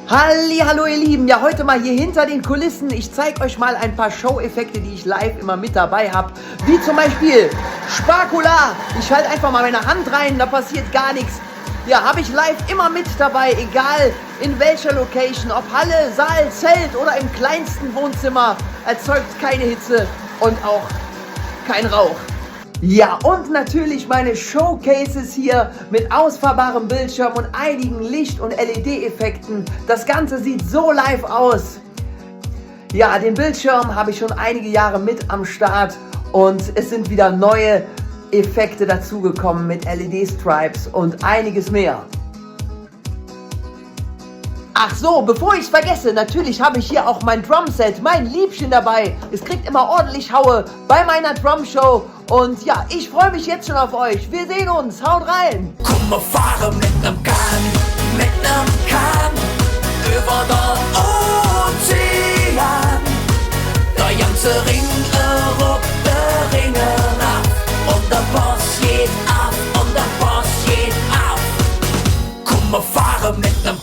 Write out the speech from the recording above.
Hallihallo ihr Lieben, ja heute mal hier hinter den Kulissen. Ich zeige euch mal ein paar Show-Effekte, die ich live immer mit dabei habe. Wie zum Beispiel Sparkular. Ich halte einfach mal meine Hand rein, da passiert gar nichts. Ja, habe ich live immer mit dabei, egal in welcher Location, ob Halle, Saal, Zelt oder im kleinsten Wohnzimmer, erzeugt keine Hitze und auch kein Rauch. Ja, und natürlich meine Showcases hier mit ausfahrbarem Bildschirm und einigen Licht- und LED-Effekten. Das Ganze sieht so live aus. Ja, den Bildschirm habe ich schon einige Jahre mit am Start und es sind wieder neue Effekte dazugekommen mit LED-Stripes und einiges mehr. Ach so, bevor ich es vergesse, natürlich habe ich hier auch mein Drumset, mein Liebchen dabei. Es kriegt immer ordentlich Haue bei meiner Drumshow. Und ja, ich freue mich jetzt schon auf euch. Wir sehen uns, haut rein! Komm, wir fahren mit nem Kahn über den Ozean. Der ganze Ring ruckt der Ringe nach und der Boss geht ab und der Boss geht ab. Komm, wir fahren mit nem